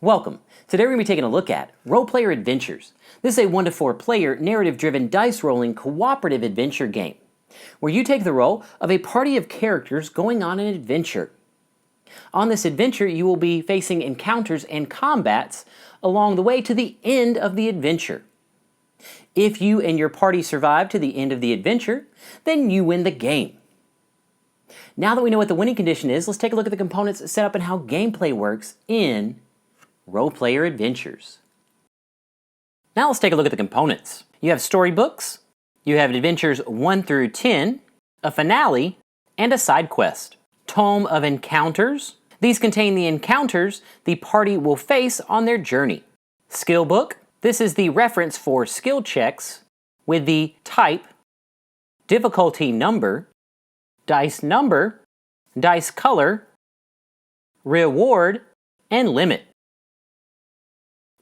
Welcome. Today we're going to be taking a look at Role Player Adventures. This is a 1 to 4 player, narrative-driven, dice-rolling, cooperative adventure game, where you take the role of a party of characters going on an adventure. On this adventure, you will be facing encounters and combats along the way to the end of the adventure. If you and your party survive to the end of the adventure, then you win the game. Now that we know what the winning condition is, let's take a look at the components set up and how gameplay works in Role Player Adventures. Now let's take a look at the components. You have storybooks, you have adventures 1 through 10, a finale, and a side quest. Tome of Encounters. These contain the encounters the party will face on their journey. Skill book. This is the reference for skill checks with the type, difficulty number, dice color, reward, and limit.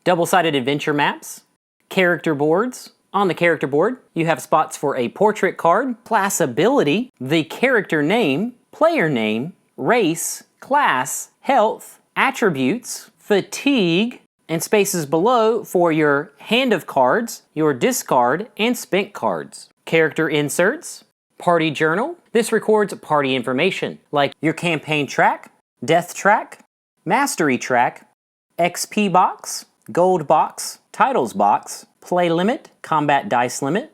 Double-sided adventure maps, character boards. On the character board, you have spots for a portrait card, class ability, the character name, player name, race, class, health, attributes, fatigue, and spaces below for your hand of cards, your discard, and spent cards. Character inserts, party journal. This records party information like your campaign track, death track, mastery track, XP box, gold box, titles box, play limit, combat dice limit,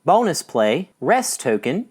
bonus play, rest token,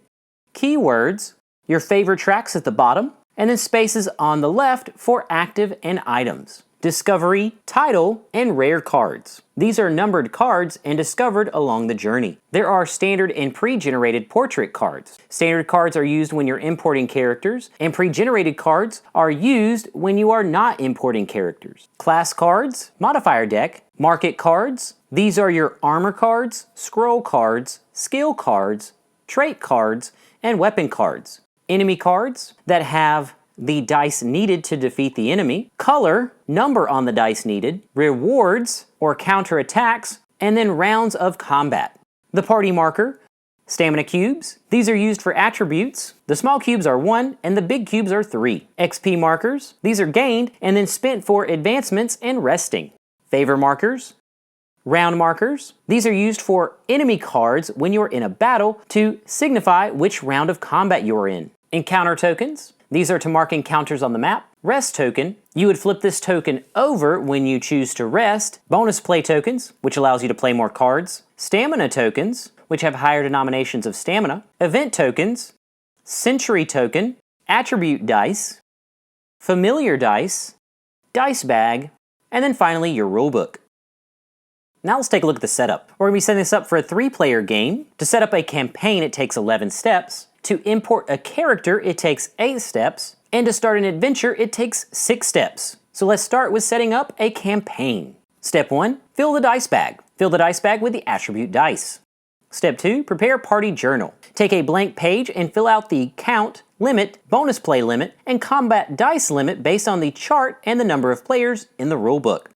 keywords, your favorite tracks at the bottom, and then spaces on the left for active and items. Discovery, title, and rare cards. These are numbered cards and discovered along the journey. There are standard and pre-generated portrait cards. Standard cards are used when you're importing characters, and pre-generated cards are used when you are not importing characters. Class cards, modifier deck, market cards. These are your armor cards, scroll cards, skill cards, trait cards, and weapon cards. Enemy cards that have the dice needed to defeat the enemy, color, number on the dice needed, rewards or counter attacks, and then rounds of combat. The party marker, stamina cubes. These are used for attributes. The small cubes are 1 and the big cubes are 3. XP markers. These are gained and then spent for advancements and resting. Favor markers. Round markers. These are used for enemy cards when you're in a battle to signify which round of combat you're in. Encounter tokens. These are to mark encounters on the map. Rest token. You would flip this token over when you choose to rest. Bonus play tokens, which allows you to play more cards. Stamina tokens, which have higher denominations of stamina. Event tokens. Century token. Attribute dice. Familiar dice. Dice bag. And then finally your rulebook. Now let's take a look at the setup. We're going to be setting this up for a 3-player game. To set up a campaign, it takes 11 steps. To import a character, it takes 8 steps. And to start an adventure, it takes 6 steps. So let's start with setting up a campaign. Step 1, fill the dice bag. Fill the dice bag with the attribute dice. Step 2, prepare party journal. Take a blank page and fill out the count, limit, bonus play limit, and combat dice limit based on the chart and the number of players in the rulebook.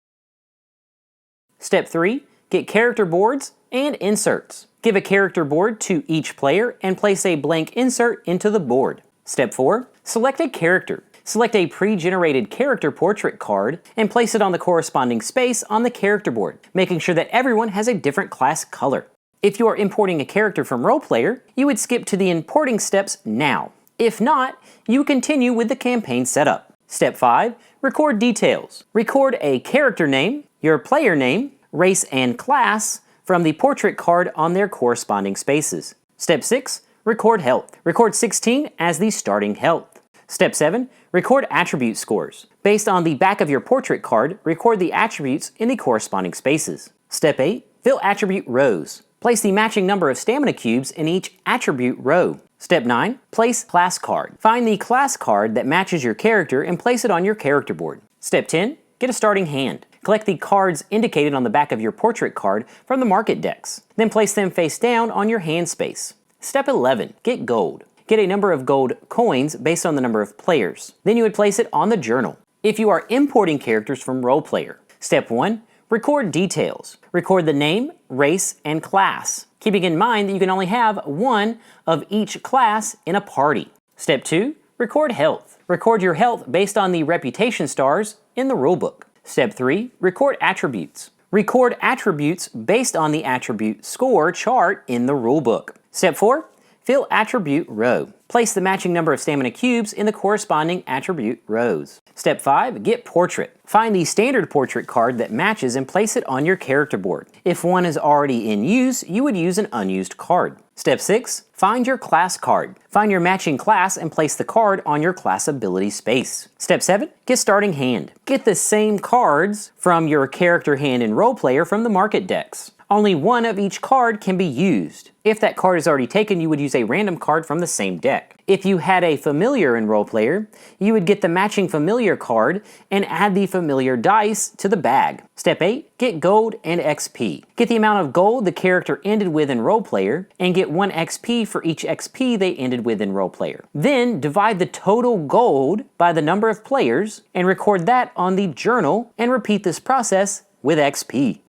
Step 3, get character boards and inserts. Give a character board to each player and place a blank insert into the board. Step 4, select a character. Select a pre-generated character portrait card and place it on the corresponding space on the character board, making sure that everyone has a different class color. If you are importing a character from Role Player, you would skip to the importing steps now. If not, you continue with the campaign setup. Step 5, record details. Record a character name, your player name, race and class from the portrait card on their corresponding spaces. Step 6, record health. Record 16 as the starting health. Step 7, record attribute scores. Based on the back of your portrait card, record the attributes in the corresponding spaces. Step 8, fill attribute rows. Place the matching number of stamina cubes in each attribute row. Step 9, place class card. Find the class card that matches your character and place it on your character board. Step 10, get a starting hand. Collect the cards indicated on the back of your portrait card from the market decks. Then place them face down on your hand space. Step 11, get gold. Get a number of gold coins based on the number of players. Then you would place it on the journal. If you are importing characters from Role Player, Step 1, record details. Record the name, race, and class, keeping in mind that you can only have one of each class in a party. Step 2, record health. Record your health based on the reputation stars in the rulebook. Step 3. Record attributes. Record attributes based on the attribute score chart in the rulebook. Step 4. Fill attribute row. Place the matching number of stamina cubes in the corresponding attribute rows. Step 5. Get portrait. Find the standard portrait card that matches and place it on your character board. If one is already in use, you would use an unused card. Step 6. Find your class card. Find your matching class and place the card on your class ability space. Step 7. Get starting hand. Get the same cards from your character hand and role player from the market decks. Only one of each card can be used. If that card is already taken, you would use a random card from the same deck. If you had a familiar in role player, you would get the matching familiar card and add the familiar dice to the bag. Step 8. Get gold and XP. Get the amount of gold the character ended with in role player and get 1 XP for each XP they ended with in role player. Then divide the total gold by the number of players and record that on the journal and repeat this process with XP.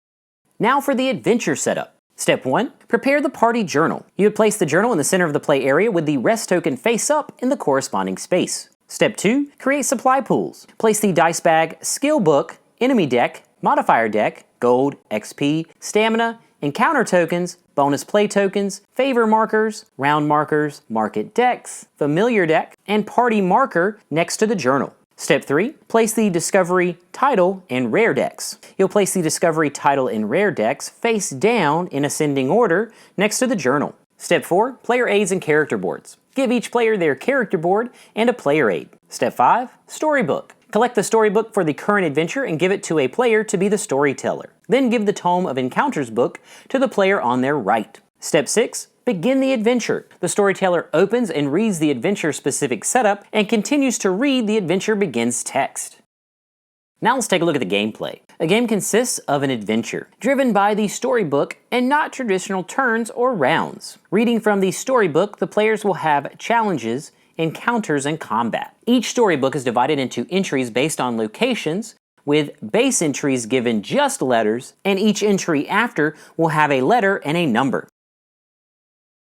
Now for the adventure setup. Step 1. Prepare the party journal. You would place the journal in the center of the play area with the rest token face up in the corresponding space. Step 2. Create supply pools. Place the dice bag, skill book, enemy deck, modifier deck, gold, XP, stamina, encounter tokens, bonus play tokens, favor markers, round markers, market decks, familiar deck, and party marker next to the journal. Step 3. Place the Discovery, Title, and Rare decks. You'll place the Discovery, Title, and Rare decks face down in ascending order next to the journal. Step 4. Player aids and character boards. Give each player their character board and a player aid. Step 5. Storybook. Collect the storybook for the current adventure and give it to a player to be the storyteller. Then give the Tome of Encounters book to the player on their right. Step 6. Begin the adventure. The storyteller opens and reads the adventure-specific setup and continues to read the adventure begins text. Now let's take a look at the gameplay. A game consists of an adventure, driven by the storybook and not traditional turns or rounds. Reading from the storybook, the players will have challenges, encounters, and combat. Each storybook is divided into entries based on locations, with base entries given just letters, and each entry after will have a letter and a number.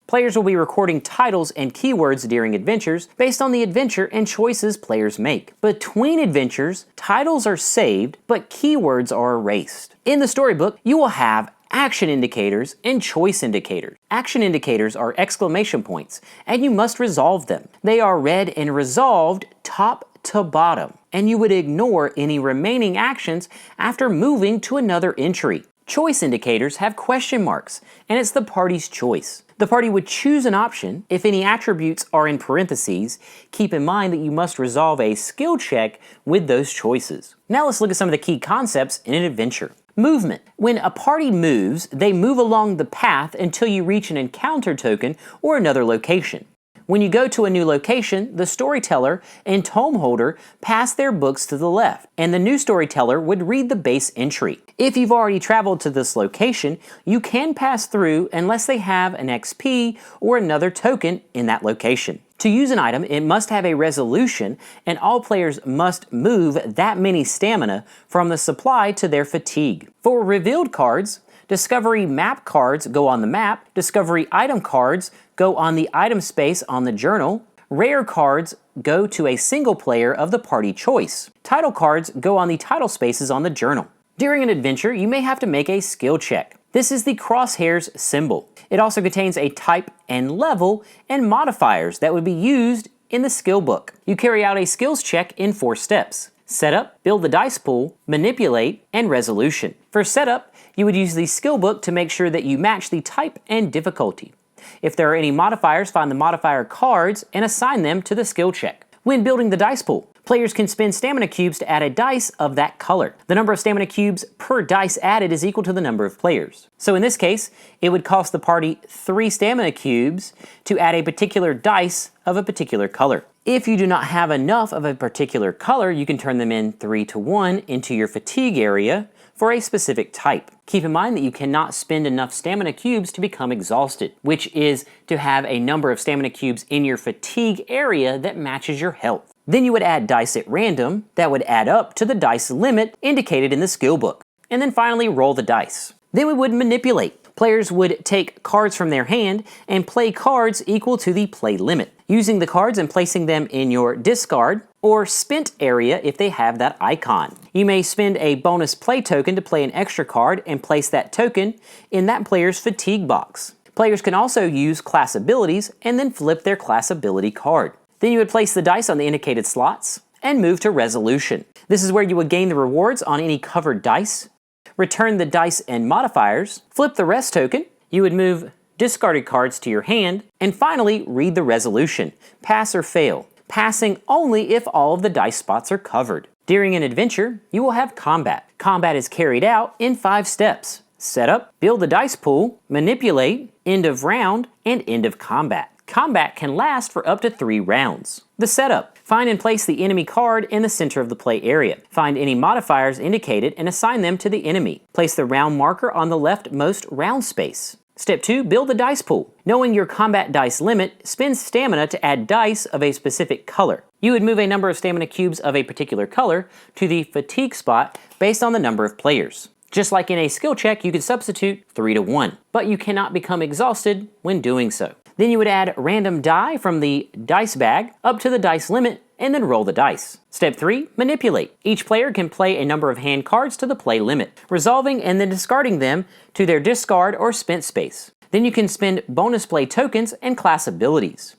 Players will be recording titles and keywords during adventures based on the adventure and choices players make. Between adventures, titles are saved, but keywords are erased. In the storybook, you will have action indicators and choice indicators. Action indicators are exclamation points, and you must resolve them. They are read and resolved top to bottom, and you would ignore any remaining actions after moving to another entry. Choice indicators have question marks, and it's the party's choice. The party would choose an option. If any attributes are in parentheses, keep in mind that you must resolve a skill check with those choices. Now let's look at some of the key concepts in an adventure. Movement. When a party moves, they move along the path until you reach an encounter token or another location. When you go to a new location, the storyteller and tome holder pass their books to the left, and the new storyteller would read the base entry. If you've already traveled to this location, you can pass through unless they have an XP or another token in that location. To use an item, it must have a resolution, and all players must move that many stamina from the supply to their fatigue. For revealed cards, Discovery map cards go on the map, Discovery item cards go on the item space on the journal, rare cards go to a single player of the party choice, title cards go on the title spaces on the journal. During an adventure, you may have to make a skill check. This is the crosshairs symbol. It also contains a type and level and modifiers that would be used in the skill book. You carry out a skills check in 4 steps: setup, build the dice pool, manipulate, and resolution. For setup, you would use the skill book to make sure that you match the type and difficulty. If there are any modifiers, find the modifier cards and assign them to the skill check. When building the dice pool, players can spend stamina cubes to add a dice of that color. The number of stamina cubes per dice added is equal to the number of players. So in this case, it would cost the party 3 stamina cubes to add a particular dice of a particular color. If you do not have enough of a particular color, you can turn them in 3 to 1 into your fatigue area for a specific type. Keep in mind that you cannot spend enough stamina cubes to become exhausted, which is to have a number of stamina cubes in your fatigue area that matches your health. Then you would add dice at random that would add up to the dice limit indicated in the skill book. And then finally roll the dice. Then we would manipulate. Players would take cards from their hand and play cards equal to the play limit. Using the cards and placing them in your discard, or spent area if they have that icon. You may spend a bonus play token to play an extra card and place that token in that player's fatigue box. Players can also use class abilities and then flip their class ability card. Then you would place the dice on the indicated slots and move to resolution. This is where you would gain the rewards on any covered dice, return the dice and modifiers, flip the rest token, you would move discarded cards to your hand, and finally read the resolution, pass or fail, passing only if all of the dice spots are covered. During an adventure, you will have combat. Combat is carried out in 5 steps: setup, build the dice pool, manipulate, end of round, and end of combat. Combat can last for up to 3 rounds. The setup. Find and place the enemy card in the center of the play area. Find any modifiers indicated and assign them to the enemy. Place the round marker on the leftmost round space. Step 2, build the dice pool. Knowing your combat dice limit, spend stamina to add dice of a specific color. You would move a number of stamina cubes of a particular color to the fatigue spot based on the number of players. Just like in a skill check, you could substitute 3 to 1, but you cannot become exhausted when doing so. Then you would add random die from the dice bag up to the dice limit and then roll the dice. Step 3, manipulate. Each player can play a number of hand cards to the play limit, resolving and then discarding them to their discard or spent space. Then you can spend bonus play tokens and class abilities.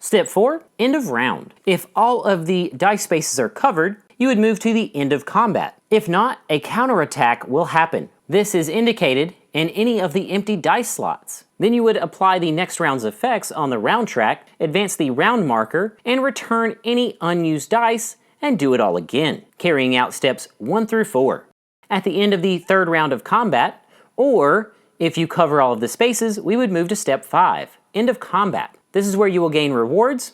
Step 4, end of round. If all of the dice spaces are covered, you would move to the end of combat. If not, a counterattack will happen. This is indicated in any of the empty dice slots. Then you would apply the next round's effects on the round track, advance the round marker, and return any unused dice and do it all again, carrying out steps 1 through 4. At the end of the 3rd round of combat, or if you cover all of the spaces, we would move to step 5, end of combat. This is where you will gain rewards,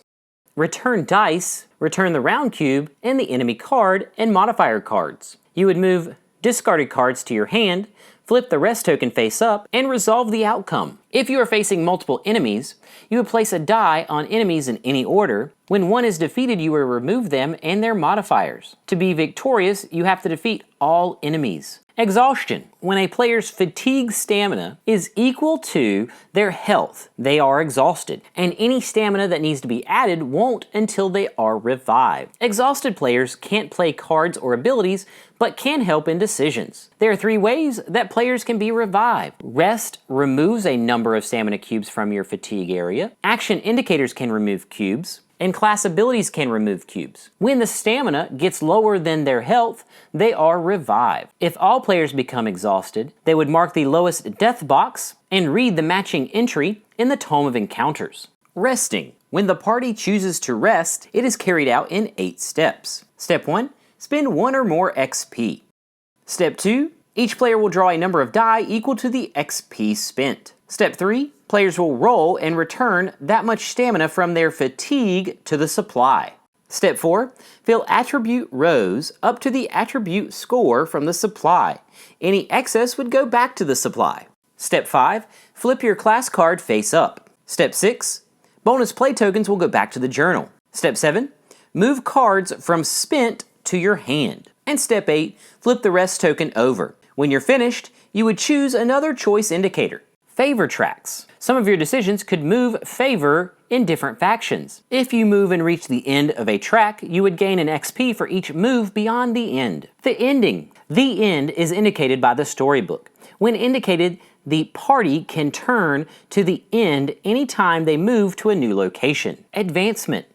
return dice, return the round cube, and the enemy card and modifier cards. You would move discarded cards to your hand, flip the rest token face up, and resolve the outcome. If you are facing multiple enemies, you would place a die on enemies in any order. When one is defeated, you will remove them and their modifiers. To be victorious, you have to defeat all enemies. Exhaustion. When a player's fatigue stamina is equal to their health, they are exhausted, and any stamina that needs to be added won't until they are revived. Exhausted players can't play cards or abilities, but can help in decisions. There are 3 ways that players can be revived. Rest removes a number of stamina cubes from your fatigue area. Action indicators can remove cubes, and class abilities can remove cubes. When the stamina gets lower than their health, they are revived. If all players become exhausted, they would mark the lowest death box and read the matching entry in the Tome of Encounters. Resting. When the party chooses to rest, it is carried out in 8 steps. Step 1, spend 1 or more XP. Step 2, each player will draw a number of die equal to the XP spent. Step 3, players will roll and return that much stamina from their fatigue to the supply. Step 4, fill attribute rows up to the attribute score from the supply. Any excess would go back to the supply. Step 5, flip your class card face up. Step 6, bonus play tokens will go back to the journal. Step 7, move cards from spent to your hand. And Step 8, flip the rest token over. When you're finished, you would choose another choice indicator. Favor tracks. Some of your decisions could move favor in different factions. If you move and reach the end of a track, you would gain an XP for each move beyond the end. The ending. The end is indicated by the storybook. When indicated, the party can turn to the end anytime they move to a new location. Advancement.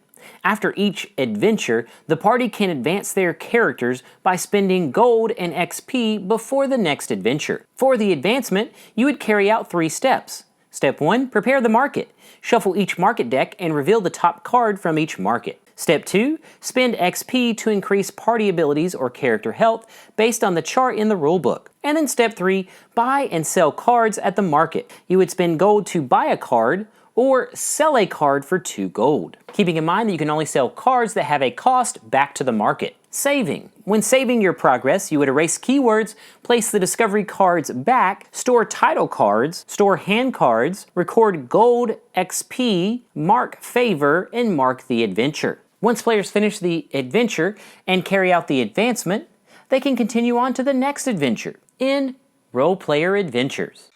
After each adventure, the party can advance their characters by spending gold and XP before the next adventure. For the advancement, you would carry out 3 steps. Step 1, prepare the market. Shuffle each market deck and reveal the top card from each market. Step 2, spend XP to increase party abilities or character health based on the chart in the rulebook. And then Step 3, buy and sell cards at the market. You would spend gold to buy a card, or sell a card for 2 gold. Keeping in mind that you can only sell cards that have a cost back to the market. Saving. When saving your progress, you would erase keywords, place the discovery cards back, store title cards, store hand cards, record gold, XP, mark favor, and mark the adventure. Once players finish the adventure and carry out the advancement, they can continue on to the next adventure in Role Player Adventures.